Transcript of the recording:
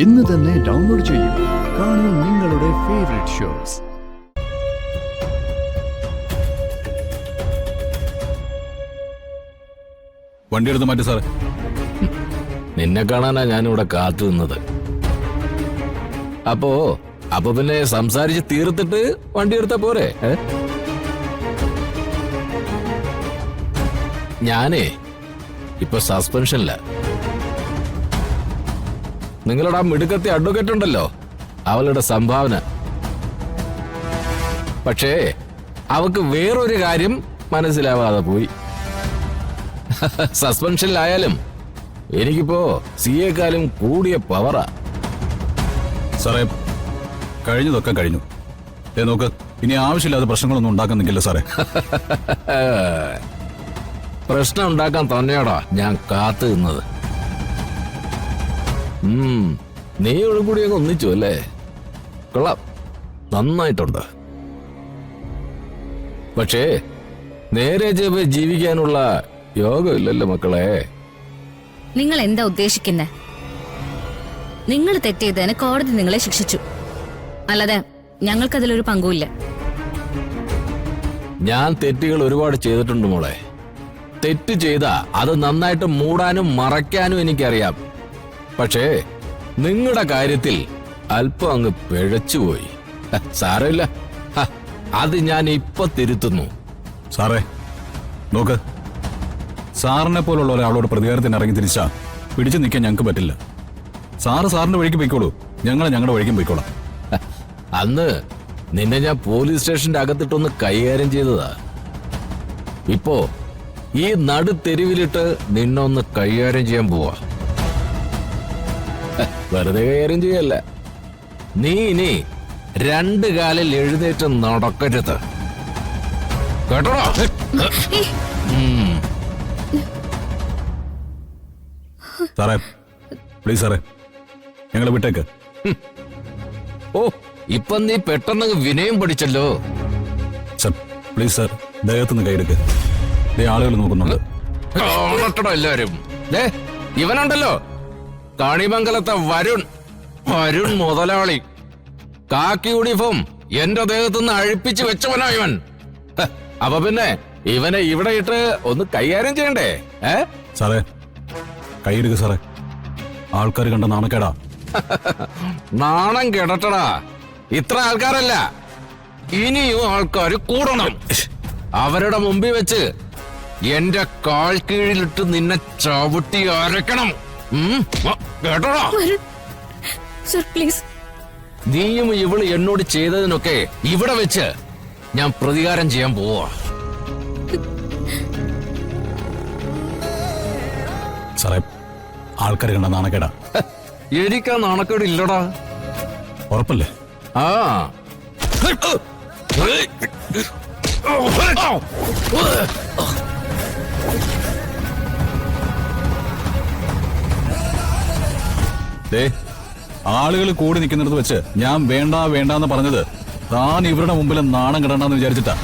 ഇന്ന് തന്നെ ഡൗൺലോഡ് ചെയ്യൂ. കാണൂ നിങ്ങളുടെ ഫേവറേറ്റ് ഷോസ്. വണ്ടി എടുത്ത് മാറ്റി സാറേ. നിന്നെ കാണാനാ ഞാനിവിടെ കാത്തു നിന്നത്. അപ്പോ പിന്നെ സംസാരിച്ച് തീർത്തിട്ട് വണ്ടി എടുത്താ പോരെ? ഞാനേ ഇപ്പൊ സസ്പെൻഷനില്ല. നിങ്ങളുടെ ആ മിടുക്കത്തെ അഡ്വക്കേറ്റ് ഉണ്ടല്ലോ, അവളുടെ സംഭാവന. പക്ഷേ അവക്ക് വേറൊരു കാര്യം മനസ്സിലാവാതെ പോയി. സസ്പെൻഷനിലായാലും എനിക്കിപ്പോ സിയെക്കാളും കൂടിയ പവറാ. സാറേ, കഴിഞ്ഞതൊക്കെ കഴിഞ്ഞു. നോക്ക്, ഇനി ആവശ്യമില്ലാത്ത പ്രശ്നങ്ങളൊന്നും ഉണ്ടാക്കാൻ നിൽക്കില്ല സാറേ. പ്രശ്നം ഉണ്ടാക്കാൻ തന്നെയാടാ ഞാൻ കാത്തു നിന്നത്. നീയോടും കൂടി അങ്ങ് ഒന്നിച്ചു അല്ലേ? കൊള്ളാം, നന്നായിട്ടുണ്ട്. പക്ഷേ നേരെ ജീവിക്കാനുള്ള യോഗമില്ലല്ലോ മക്കളെ. നിങ്ങൾ എന്താ ഉദ്ദേശിക്കുന്നത്? നിങ്ങൾ തെറ്റിയതിന് കോടതി നിങ്ങളെ ശിക്ഷിച്ചു, അല്ലാതെ ഞങ്ങൾക്കതിലൊരു പങ്കുമില്ല. ഞാൻ തെറ്റുകൾ ഒരുപാട് ചെയ്തിട്ടുണ്ട് മോളെ. തെറ്റ് ചെയ്താ അത് നന്നായിട്ട് മൂടാനും മറയ്ക്കാനും എനിക്കറിയാം. പക്ഷേ നിങ്ങളുടെ കാര്യത്തിൽ അല്പം അങ്ങ് പിഴച്ചുപോയി. സാരമില്ല, അത് ഞാൻ ഇപ്പൊ തിരുത്തുന്നു. സാറേ നോക്ക്, സാറിനെ പോലുള്ള ഒരാളോട് പ്രതികാരത്തിന് ഇറങ്ങി തിരിച്ചാ പിടിച്ചു നിൽക്കാൻ ഞങ്ങൾക്ക് പറ്റില്ല. സാറിന്റെ വഴിക്ക് പോയിക്കോളൂ, ഞങ്ങളുടെ വഴിക്കും പോയിക്കോളാം. അന്ന് നിന്നെ ഞാൻ പോലീസ് സ്റ്റേഷന്റെ അകത്തിട്ടൊന്ന് കൈകാര്യം ചെയ്തതാ. ഇപ്പോ ഈ നടുത്തെരുവിലിട്ട് നിന്നൊന്ന് കൈകാര്യം ചെയ്യാൻ പോവാ. വെറുതെ കൈകാര്യം ചെയ്യല്ല, നീ ഇനി 2 കാലിൽ എഴുന്നേറ്റ് നടക്കരുത്, കേട്ടോടാ? സാറേ പ്ലീസ് സാറേ, ഞങ്ങളെ വിട്ടേക്ക്. ഓ, ഇപ്പൊ നീ പെട്ടെന്ന് വിനയം പഠിച്ചല്ലോ. സർ പ്ലീസ് സാർ, ദേഹത്തുനിന്ന് കൈയെടുക്ക്. ആളുകൾ നോക്കുന്നുണ്ട്. കാണട്ടടോ എല്ലാരും. ഇവനുണ്ടല്ലോ, കാണിമംഗലത്തെ വരുൺ മുതലാളി. കാക്കി യൂണിഫോം എന്റെ ദേഹത്തുനിന്ന് അഴിപ്പിച്ച് വെച്ചവനാ ഇവൻ. അപ്പൊ പിന്നെ ഇവനെ ഇവിടെ ഇട്ട് ഒന്ന് കൈകാര്യം ചെയ്യണ്ടേ? സാറേ കൈയെടുക്ക് സാറേ, ആൾക്കാർ കണ്ട നാണക്കേടാ. നാണം കേടട്ടടാ. ഇത്ര ആൾക്കാരല്ല, ഇനിയും ആൾക്കാർ കൂടണം. അവരുടെ മുമ്പിൽ വെച്ച് എന്റെ കാൽ കീഴിലിട്ട് നിന്നെ ചവിട്ടി അരക്കണം, കേട്ടോടാ? Sir please. നീയും ഇവള് എന്നോട് ചെയ്തതിനൊക്കെ ഇവിടെ വെച്ച് ഞാൻ പ്രതികാരം ചെയ്യാൻ പോവാ. സാറേ ആൾക്കാർ കണ്ട നാണക്കേടാ. എനിക്കാ നാണക്കേട് ഇല്ലടാ. ഉറപ്പല്ലേ? ആ ആളുകൾ കൂടി നിൽക്കുന്നിടത്ത് വെച്ച് ഞാൻ വേണ്ടാന്ന് പറഞ്ഞത് താൻ ഇവരുടെ മുമ്പിൽ നാണം കിടണ്ടെന്ന് വിചാരിച്ചിട്ടാ.